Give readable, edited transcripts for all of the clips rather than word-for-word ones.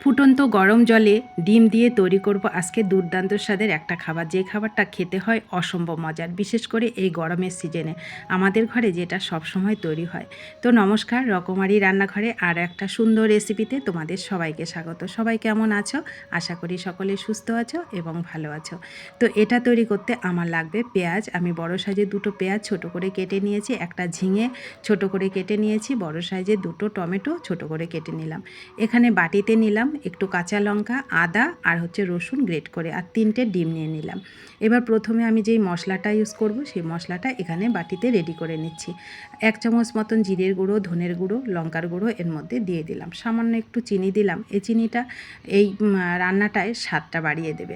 ফুটন্ত গরম জলে ডিম দিয়ে তৈরি করব আজকে দুর্দান্ত স্বাদের একটা খাবার, যে খাবারটা খেতে হয় অসম্ভব মজার, বিশেষ করে এই গরমের সিজনে আমাদের ঘরে যেটা সবসময় তৈরি হয়। তো নমস্কার, রকমারি রান্নাঘরে আর একটা সুন্দর রেসিপিতে তোমাদের সবাইকে স্বাগত। সবাই কেমন আছো? আশা করি সকলে সুস্থ আছো এবং ভালো আছো। তো এটা তৈরি করতে আমার লাগবে পেঁয়াজ। আমি বড় সাইজের দুটো পেঁয়াজ ছোট করে কেটে নিয়েছি, একটা ঝিঙে ছোট করে কেটে নিয়েছি, বড় সাইজের দুটো টমেটো ছোট করে কেটে নিলাম। এখানে বাটিতে নিলাম একটু কাঁচা লঙ্কা, আদা আর রসুন গ্রেট করে, আর 3টে ডিম নিয়ে নিলাম। এবার প্রথমে আমি যেই মশলাটা ইউজ করব সেই মশলাটা এখানে বাটিতে রেডি করে নিচ্ছি। 1 চামচ মতন জিরের গুঁড়ো, ধনের গুঁড়ো, লঙ্কার গুঁড়ো এর মধ্যে দিয়ে দিলাম। সামান্য একটু চিনি দিলাম। এই চিনিটা এই রান্নাটায় স্বাদটা বাড়িয়ে দেবে।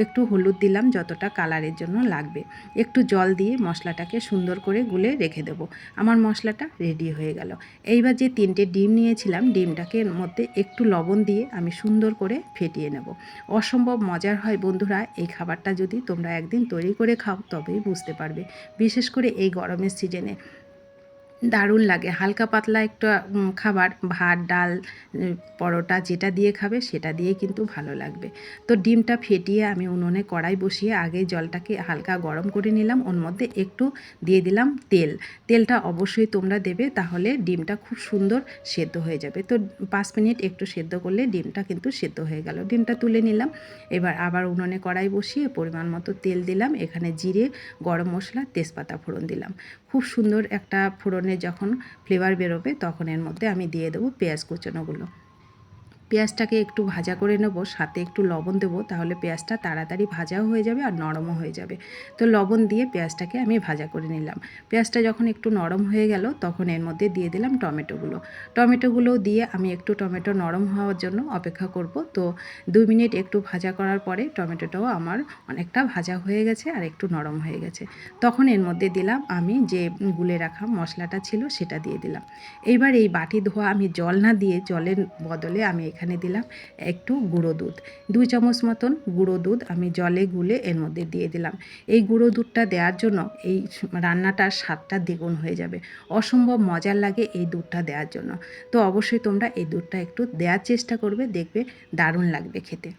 একটু হলুদ দিলাম যতটা কালারের জন্য লাগবে। একটু জল দিয়ে মশলাটাকে সুন্দর করে গুলে রেখে দেব। আমার মশলাটা রেডি হয়ে গেল। এইবার যে 3টে ডিম নিয়েছিলাম, ডিমটাকে এর মধ্যে একটু লবণ দিয়ে আমি সুন্দর করে ফেটিয়ে নেব। অসম্ভব মজার হয় বন্ধুরা, এই খাবারটা যদি তোমরা একদিন তৈরি করে খাও তবেই বুঝতে পারবে। বিশেষ করে এই গরমের সিজনে দারুণ লাগে। হালকা পাতলা একটা খাবার, ভাত ডাল পরোটা যেটা দিয়ে খাবে সেটা দিয়ে কিন্তু ভালো লাগবে। তো ডিমটা ফেটিয়ে আমি উনুনে কড়াই বসিয়ে আগে জলটাকে হালকা গরম করে নিলাম। ওর মধ্যে একটু দিয়ে দিলাম তেল। তেলটা অবশ্যই তোমরা দেবে, তাহলে ডিমটা খুব সুন্দর সেদ্ধ হয়ে যাবে। তো 5 মিনিট একটু সেদ্ধ করলে ডিমটা কিন্তু সেদ্ধ হয়ে গেল। ডিমটা তুলে নিলাম। এবার আবার উনুনে কড়াই বসিয়ে পরিমাণ মতো তেল দিলাম। এখানে জিরে, গরম মশলা, তেজপাতা ফোড়ন দিলাম। খুব সুন্দর একটা ফোড়নের যখন ফ্লেভার বেরোবে তখন এর মধ্যে আমি দিয়ে দেবো পেঁয়াজ কুচানোগুলো। পেঁয়াজটাকে একটু ভাজা করে নেব, সাথে একটু লবণ দেবো, তাহলে পেঁয়াজটা তাড়াতাড়ি ভাজাও হয়ে যাবে আর নরমও হয়ে যাবে। তো লবণ দিয়ে পেঁয়াজটাকে আমি ভাজা করে নিলাম। পেঁয়াজটা যখন একটু নরম হয়ে গেল তখন এর মধ্যে দিয়ে দিলাম টমেটোগুলো দিয়ে আমি একটু টমেটো নরম হওয়ার জন্য অপেক্ষা করব। তো 2 মিনিট একটু ভাজা করার পরে টমেটোটাও আমার অনেকটা ভাজা হয়ে গেছে আর একটু নরম হয়ে গেছে। তখন এর মধ্যে দিলাম আমি যে গুলে রাখা মশলাটা ছিল সেটা দিয়ে দিলাম। এইবার এই বাটি ধোয়া আমি জল না দিয়ে জলের বদলে আমি এখানে দিলাম একটু গুঁড়ো দুধ। 2 চামচ মতন গুঁড়ো দুধ আমি জলে গুলে এর মধ্যে দিয়ে দিলাম। এই গুঁড়ো দুধটা দেওয়ার জন্য এই রান্নাটার স্বাদটা দ্বিগুণ হয়ে যাবে। অসম্ভব মজার লাগে এই দুধটা দেওয়ার জন্য। তো অবশ্যই তোমরা এই দুধটা একটু দেওয়ার চেষ্টা করবে, দেখবে দারুণ লাগবে খেতে।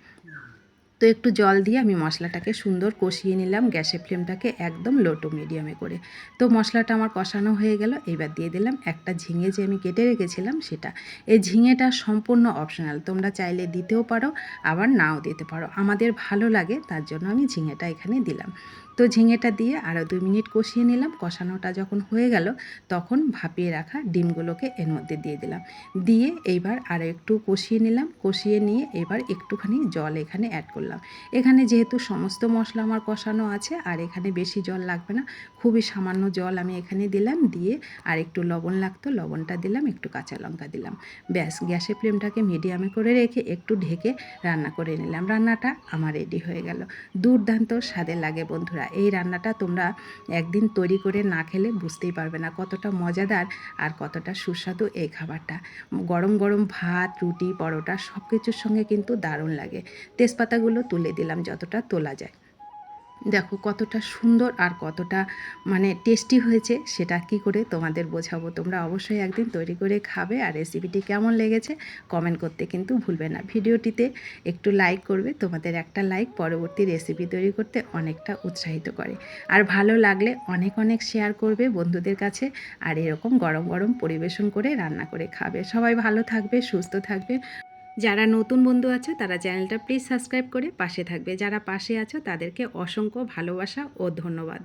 তো একটু জল দিয়ে আমি মশলাটাকে সুন্দর কষিয়ে নিলাম, গ্যাসের ফ্লেমটাকে একদম লো টু মিডিয়ামে করে। তো মশলাটা আমার কষানো হয়ে গেল। এবার দিয়ে দিলাম একটা ঝিঙে যে আমি কেটে রেখেছিলাম সেটা। এই ঝিঙেটা সম্পূর্ণ অপশনাল, তোমরা চাইলে দিতেও পারো আবার নাও দিতে পারো। আমাদের ভালো লাগে তার জন্য আমি ঝিঙেটা এখানে দিলাম। তো ঝিঙেটা দিয়ে আরও 2 মিনিট কষিয়ে নিলাম। কষানোটা যখন হয়ে গেল তখন ভাপিয়ে রাখা ডিমগুলোকে এর মধ্যে দিয়ে দিলাম। দিয়ে এইবার আরও একটু কষিয়ে নিলাম। কষিয়ে নিয়ে এবার একটুখানি জল এখানে অ্যাড করলাম। এখানে যেহেতু সমস্ত মশলা আমার কষানো আছে আর এখানে বেশি জল লাগবে না, খুবই সামান্য জল আমি এখানে দিলাম। দিয়ে আর একটু লবণ লাগতো, লবণটা দিলাম, একটু কাঁচা লঙ্কা দিলাম। ব্যাস, গ্যাসের ফ্লেমটাকে মিডিয়ামে করে রেখে একটু ঢেকে রান্না করে নিলাম। রান্নাটা আমার রেডি হয়ে গেল। দুর্দান্ত স্বাদের লাগে বন্ধুরা। এই রান্নাটা তোমরা একদিন তৈরি করে না খেলে বুঝতেই পারবে না কতটা মজাদার আর কতটা সুস্বাদু এই খাবারটা। গরম গরম ভাত, রুটি, পরোটা সব কিছুর সঙ্গে কিন্তু দারুণ লাগে। তেজপাতাগুলো তুলে দিলাম যতটা তোলা যায়। দেখো কতটা সুন্দর আর কতটা টেস্টি হয়েছে, সেটা কি করে তোমাদের বোঝাবো। তোমরা অবশ্যই একদিন তৈরি করে খাবে, আর রেসিপিটি কেমন লেগেছে কমেন্ট করতে কিন্তু ভুলবে না। ভিডিওটিতে একটু লাইক করবে, তোমাদের একটা লাইক পরবর্তী রেসিপি তৈরি করতে অনেকটা উৎসাহিত করে। আর ভালো লাগলে অনেক অনেক শেয়ার করবে বন্ধুদের কাছে, আর এরকম গরম গরম পরিবেশন করে রান্না করে খাবে। সবাই ভালো থাকবে, সুস্থ থাকবে। যারা নতুন বন্ধু আছো তারা চ্যানেলটা প্লিজ সাবস্ক্রাইব করে পাশে থাকবে। যারা পাশে আছো তাদেরকে অসংখ্য ভালোবাসা ও ধন্যবাদ।